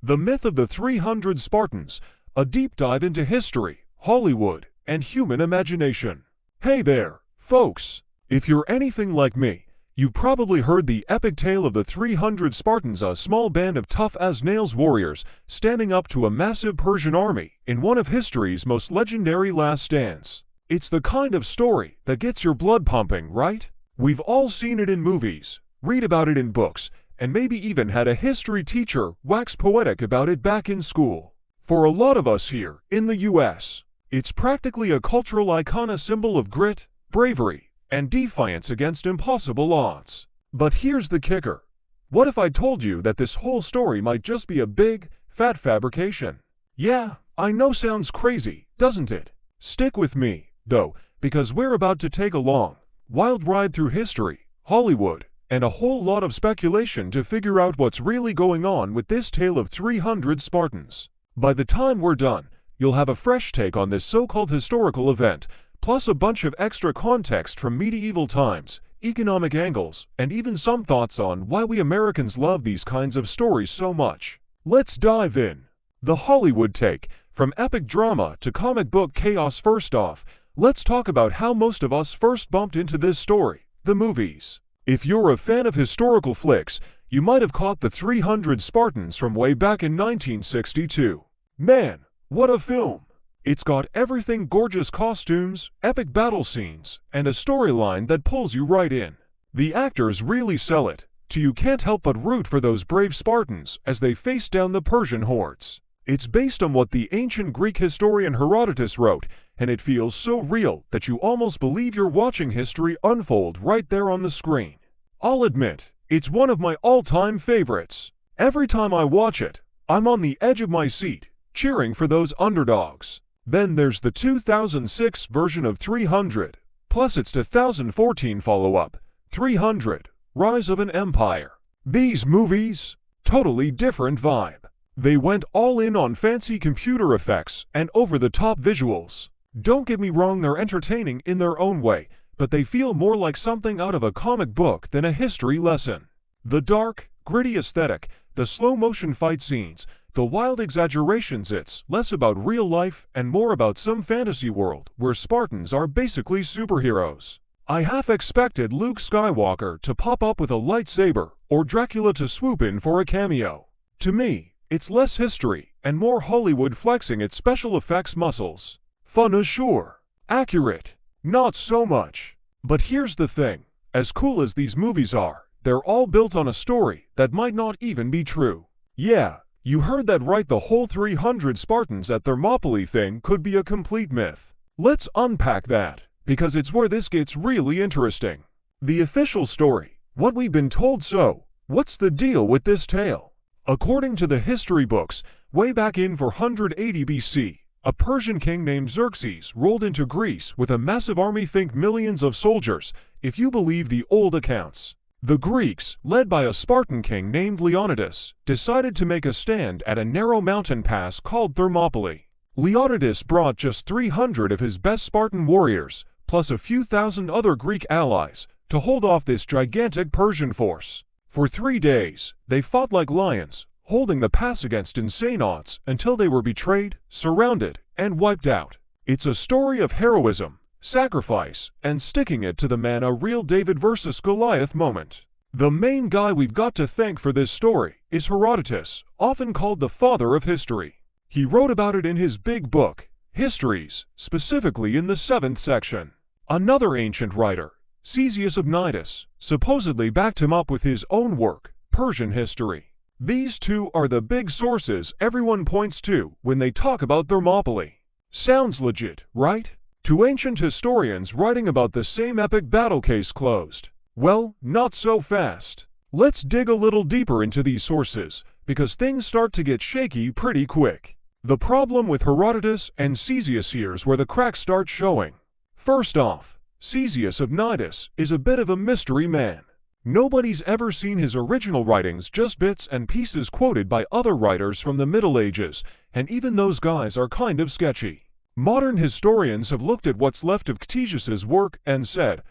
The Myth of the 300 Spartans, a deep dive into history, Hollywood, and human imagination. Hey there, folks! If you're anything like me, you've probably heard the epic tale of the 300 Spartans, a small band of tough-as-nails warriors standing up to a massive Persian army in one of history's most legendary last stands. It's the kind of story that gets your blood pumping, right? We've all seen it in movies, read about it in books, and maybe even had a history teacher wax poetic about it back in school. For a lot of us here in the US, it's practically a cultural icon, a symbol of grit, bravery, and defiance against impossible odds. But here's the kicker. What if I told you that this whole story might just be a big, fat fabrication? Yeah, I know, sounds crazy, doesn't it? Stick with me, though, because we're about to take a long, wild ride through history, Hollywood, and a whole lot of speculation to figure out what's really going on with this tale of 300 Spartans. By the time we're done, you'll have a fresh take on this so-called historical event, plus a bunch of extra context from medieval times, economic angles, and even some thoughts on why we Americans love these kinds of stories so much. Let's dive in. The Hollywood take, from epic drama to comic book chaos. First off, let's talk about how most of us first bumped into this story, the movies. If you're a fan of historical flicks, you might have caught the 300 Spartans from way back in 1962. Man, what a film! It's got everything: gorgeous costumes, epic battle scenes, and a storyline that pulls you right in. The actors really sell it, so you can't help but root for those brave Spartans as they face down the Persian hordes. It's based on what the ancient Greek historian Herodotus wrote, and it feels so real that you almost believe you're watching history unfold right there on the screen. I'll admit, it's one of my all-time favorites. Every time I watch it, I'm on the edge of my seat, cheering for those underdogs. Then there's the 2006 version of 300, plus its 2014 follow-up, 300, Rise of an Empire. These movies, totally different vibe. They went all in on fancy computer effects and over-the-top visuals. Don't get me wrong, they're entertaining in their own way, but they feel more like something out of a comic book than a history lesson. The dark, gritty aesthetic, the slow-motion fight scenes, the wild exaggerations, it's less about real life and more about some fantasy world where Spartans are basically superheroes. I half expected Luke Skywalker to pop up with a lightsaber or Dracula to swoop in for a cameo. To me, it's less history and more Hollywood flexing its special effects muscles. Fun, sure. Accurate, not so much. But here's the thing. As cool as these movies are, they're all built on a story that might not even be true. Yeah, you heard that right, the whole 300 Spartans at Thermopylae thing could be a complete myth. Let's unpack that, because it's where this gets really interesting. The official story, what we've been told. So, what's the deal with this tale? According to the history books, way back in 480 BC, a Persian king named Xerxes rolled into Greece with a massive army, think millions of soldiers, if you believe the old accounts. The Greeks, led by a Spartan king named Leonidas, decided to make a stand at a narrow mountain pass called Thermopylae. Leonidas brought just 300 of his best Spartan warriors, plus a few thousand other Greek allies, to hold off this gigantic Persian force. For 3 days, they fought like lions, holding the pass against insane odds until they were betrayed, surrounded, and wiped out. It's a story of heroism, sacrifice, and sticking it to the man, a real David versus Goliath moment. The main guy we've got to thank for this story is Herodotus, often called the father of history. He wrote about it in his big book, Histories, specifically in the 7th section. Another ancient writer, Ctesias of Cnidus, supposedly backed him up with his own work, Persian history. These two are the big sources everyone points to when they talk about Thermopylae. Sounds legit, right? To ancient historians writing about the same epic battle. Case closed. Well, not so fast. Let's dig a little deeper into these sources, because things start to get shaky pretty quick. The problem with Herodotus and Ctesias, here's where the cracks start showing. First off, Ctesias of Cnidus is a bit of a mystery man. Nobody's ever seen his original writings, just bits and pieces quoted by other writers from the Middle Ages, and even those guys are kind of sketchy. Modern historians have looked at what's left of Ctesias's work and said,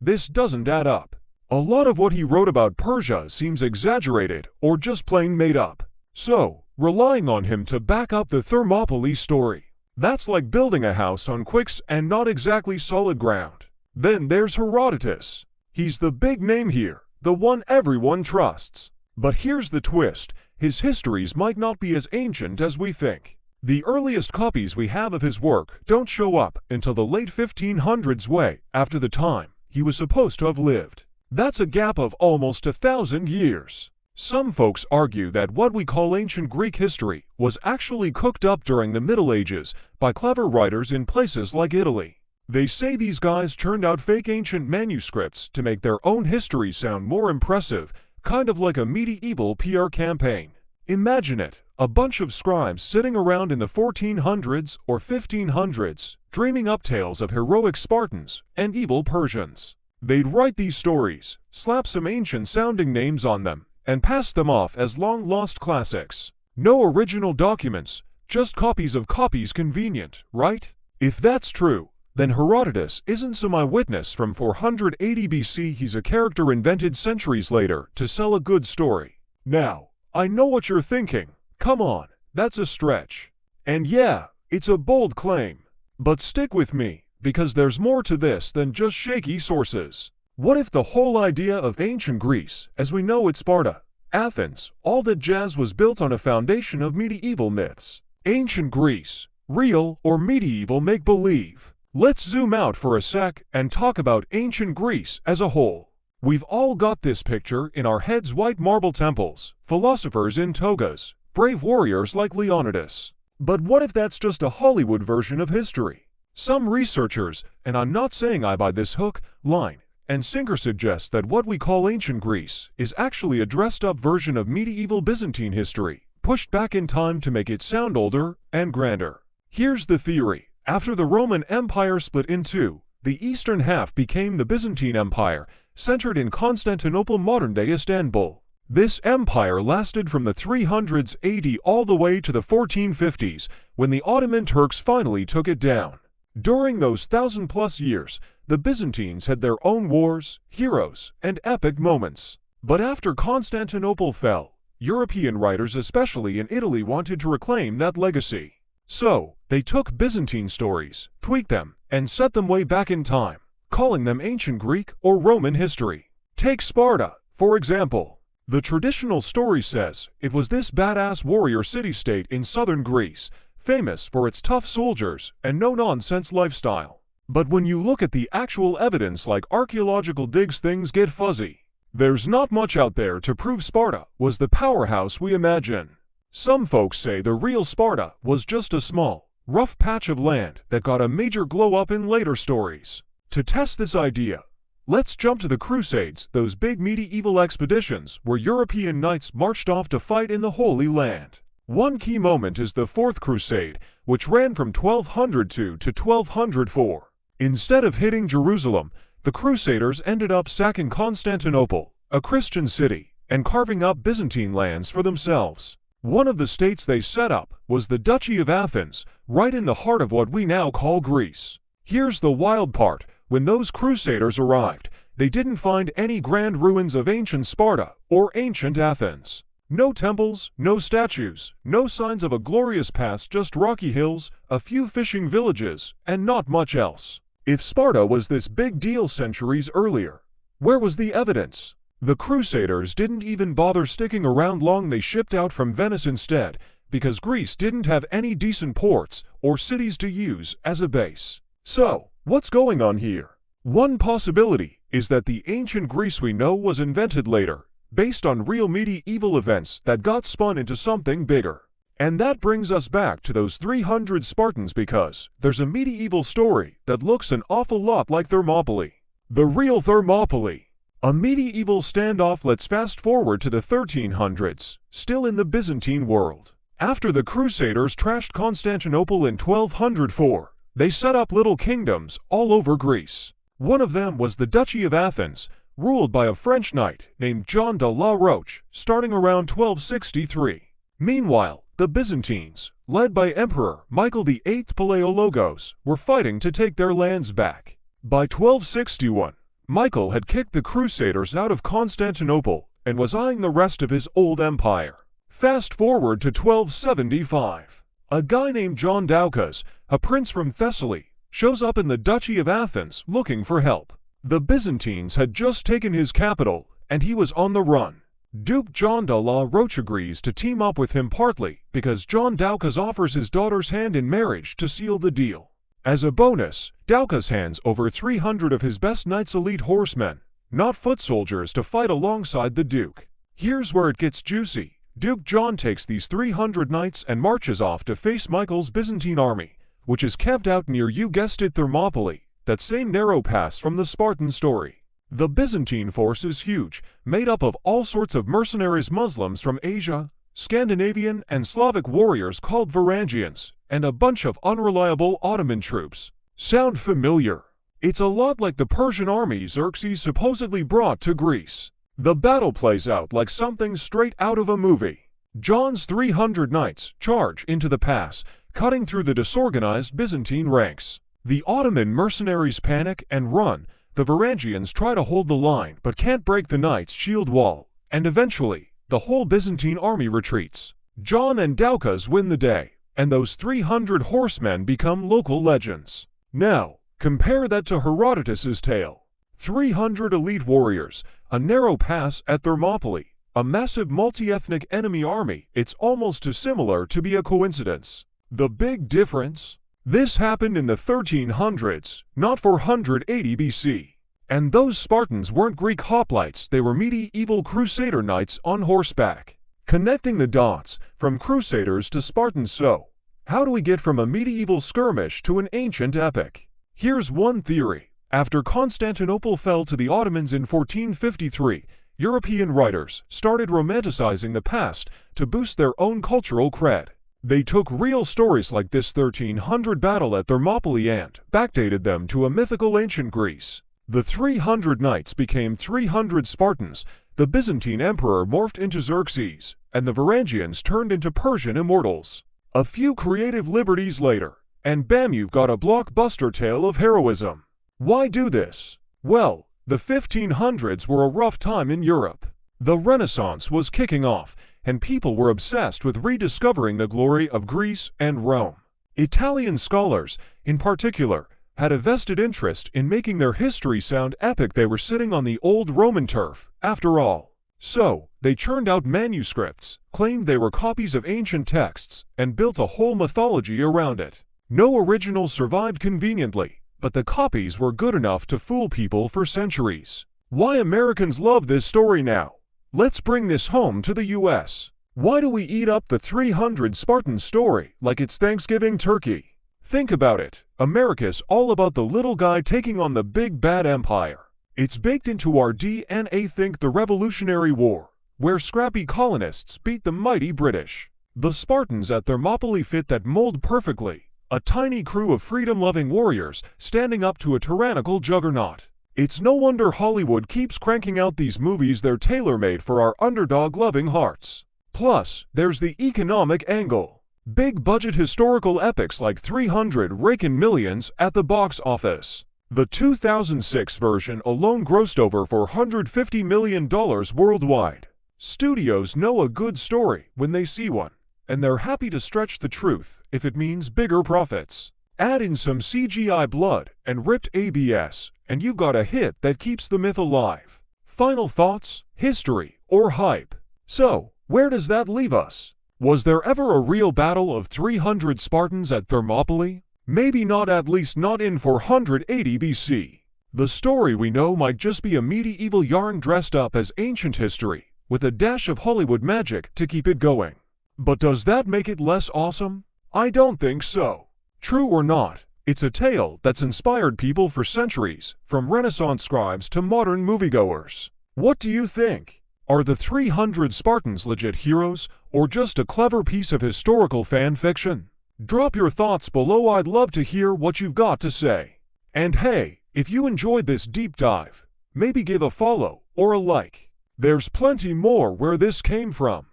this doesn't add up. A lot of what he wrote about Persia seems exaggerated or just plain made up. So, relying on him to back up the Thermopylae story. That's like building a house on quicks and not exactly solid ground. Then there's Herodotus. He's the big name here, the one everyone trusts. But here's the twist, his histories might not be as ancient as we think. The earliest copies we have of his work don't show up until the late 1500s, way after the time he was supposed to have lived. That's a gap of almost 1,000 years. Some folks argue that what we call ancient Greek history was actually cooked up during the Middle Ages by clever writers in places like Italy. They say these guys churned out fake ancient manuscripts to make their own history sound more impressive, kind of like a medieval PR campaign. Imagine it, a bunch of scribes sitting around in the 1400s or 1500s, dreaming up tales of heroic Spartans and evil Persians. They'd write these stories, slap some ancient-sounding names on them, and pass them off as long-lost classics. No original documents, just copies of copies convenient, right? If that's true, then Herodotus isn't some eyewitness from 480 BC. He's a character invented centuries later to sell a good story. Now, I know what you're thinking. Come on, that's a stretch. And yeah, it's a bold claim. But stick with me, because there's more to this than just shaky sources. What if the whole idea of ancient Greece, as we know it, Sparta, Athens, all that jazz, was built on a foundation of medieval myths? Ancient Greece, real or medieval make-believe? Let's zoom out for a sec and talk about ancient Greece as a whole. We've all got this picture in our heads: white marble temples, philosophers in togas, brave warriors like Leonidas. But what if that's just a Hollywood version of history? Some researchers, and I'm not saying I buy this hook, line, and sinker, suggest that what we call ancient Greece is actually a dressed-up version of medieval Byzantine history, pushed back in time to make it sound older and grander. Here's the theory. After the Roman Empire split in two, the eastern half became the Byzantine Empire, centered in Constantinople, modern-day Istanbul. This empire lasted from the 300s AD all the way to the 1450s, when the Ottoman Turks finally took it down. During those 1,000-plus years, the Byzantines had their own wars, heroes, and epic moments. But after Constantinople fell, European writers, especially in Italy, wanted to reclaim that legacy. So, they took Byzantine stories, tweaked them, and set them way back in time, calling them ancient Greek or Roman history. Take Sparta, for example. The traditional story says it was this badass warrior city-state in southern Greece, famous for its tough soldiers and no-nonsense lifestyle. But when you look at the actual evidence, like archaeological digs, things get fuzzy. There's not much out there to prove Sparta was the powerhouse we imagine. Some folks say the real Sparta was just a small, rough patch of land that got a major glow-up in later stories. To test this idea, let's jump to the Crusades, those big medieval expeditions where European knights marched off to fight in the Holy Land. One key moment is the Fourth Crusade, which ran from 1202 to 1204. Instead of hitting Jerusalem, the Crusaders ended up sacking Constantinople, a Christian city, and carving up Byzantine lands for themselves. One of the states they set up was the Duchy of Athens, right in the heart of what we now call Greece. Here's the wild part. When those Crusaders arrived, they didn't find any grand ruins of ancient Sparta or ancient Athens. No temples, no statues, no signs of a glorious past, just rocky hills, a few fishing villages, and not much else. If Sparta was this big deal centuries earlier, where was the evidence? The Crusaders didn't even bother sticking around long. They shipped out from Venice instead, because Greece didn't have any decent ports or cities to use as a base. So, what's going on here? One possibility is that the ancient Greece we know was invented later, based on real medieval events that got spun into something bigger. And that brings us back to those 300 Spartans, because there's a medieval story that looks an awful lot like Thermopylae. The real Thermopylae. A medieval standoff. Let's fast forward to the 1300s, still in the Byzantine world. After the Crusaders trashed Constantinople in 1204, they set up little kingdoms all over Greece. One of them was the Duchy of Athens, ruled by a French knight named John de la Roche, starting around 1263. Meanwhile, the Byzantines, led by Emperor Michael VIII Palaiologos, were fighting to take their lands back. By 1261, Michael had kicked the Crusaders out of Constantinople and was eyeing the rest of his old empire. Fast forward to 1275. A guy named John Doukas, a prince from Thessaly, shows up in the Duchy of Athens looking for help. The Byzantines had just taken his capital, and he was on the run. Duke John de la Roche agrees to team up with him partly because John Doukas offers his daughter's hand in marriage to seal the deal. As a bonus, Doukas hands over 300 of his best knights, elite horsemen, not foot soldiers, to fight alongside the Duke. Here's where it gets juicy. Duke John takes these 300 knights and marches off to face Michael's Byzantine army, which is camped out near, you guessed it, Thermopylae, that same narrow pass from the Spartan story. The Byzantine force is huge, made up of all sorts of mercenaries, Muslims from Asia, Scandinavian and Slavic warriors called Varangians, and a bunch of unreliable Ottoman troops. Sound familiar? It's a lot like the Persian army Xerxes supposedly brought to Greece. The battle plays out like something straight out of a movie. John's 300 knights charge into the pass, cutting through the disorganized Byzantine ranks. The Ottoman mercenaries panic and run. The Varangians try to hold the line but can't break the knights' shield wall, and eventually, the whole Byzantine army retreats. John and Doukas win the day, and those 300 horsemen become local legends. Now, compare that to Herodotus's tale. 300 elite warriors, a narrow pass at Thermopylae, a massive multi-ethnic enemy army. It's almost too similar to be a coincidence. The big difference? This happened in the 1300s, not 480 BC. And those Spartans weren't Greek hoplites, they were medieval crusader knights on horseback. Connecting the dots, from crusaders to Spartans. So, how do we get from a medieval skirmish to an ancient epic? Here's one theory. After Constantinople fell to the Ottomans in 1453, European writers started romanticizing the past to boost their own cultural cred. They took real stories like this 1300 battle at Thermopylae and backdated them to a mythical ancient Greece. The 300 knights became 300 Spartans, the Byzantine emperor morphed into Xerxes, and the Varangians turned into Persian immortals. A few creative liberties later, and bam, you've got a blockbuster tale of heroism. Why do this? Well, the 1500s were a rough time in Europe. The Renaissance was kicking off, and people were obsessed with rediscovering the glory of Greece and Rome. Italian scholars, in particular, had a vested interest in making their history sound epic. They were sitting on the old Roman turf, after all. So, they churned out manuscripts, claimed they were copies of ancient texts, and built a whole mythology around it. No originals survived conveniently, but the copies were good enough to fool people for centuries. Why Americans love this story now? Let's bring this home to the US. Why do we eat up the 300 Spartan story like it's Thanksgiving turkey? Think about it. America's all about the little guy taking on the big bad empire. It's baked into our DNA. Think the Revolutionary War, where scrappy colonists beat the mighty British. The Spartans at Thermopylae fit that mold perfectly. A tiny crew of freedom-loving warriors standing up to a tyrannical juggernaut. It's no wonder Hollywood keeps cranking out these movies. They're tailor-made for our underdog-loving hearts. Plus, there's the economic angle. Big-budget historical epics like 300 rake in millions at the box office. The 2006 version alone grossed over $450 million worldwide. Studios know a good story when they see one, and they're happy to stretch the truth if it means bigger profits. Add in some CGI blood and ripped ABS, and you've got a hit that keeps the myth alive. Final thoughts, history, or hype? So, where does that leave us? Was there ever a real battle of 300 Spartans at Thermopylae? Maybe not, at least not in 480 BC. The story we know might just be a medieval yarn dressed up as ancient history, with a dash of Hollywood magic to keep it going. But does that make it less awesome? I don't think so. True or not, it's a tale that's inspired people for centuries, from Renaissance scribes to modern moviegoers. What do you think? Are the 300 Spartans legit heroes, or just a clever piece of historical fan fiction? Drop your thoughts below. I'd love to hear what you've got to say. And hey, if you enjoyed this deep dive, maybe give a follow or a like. There's plenty more where this came from.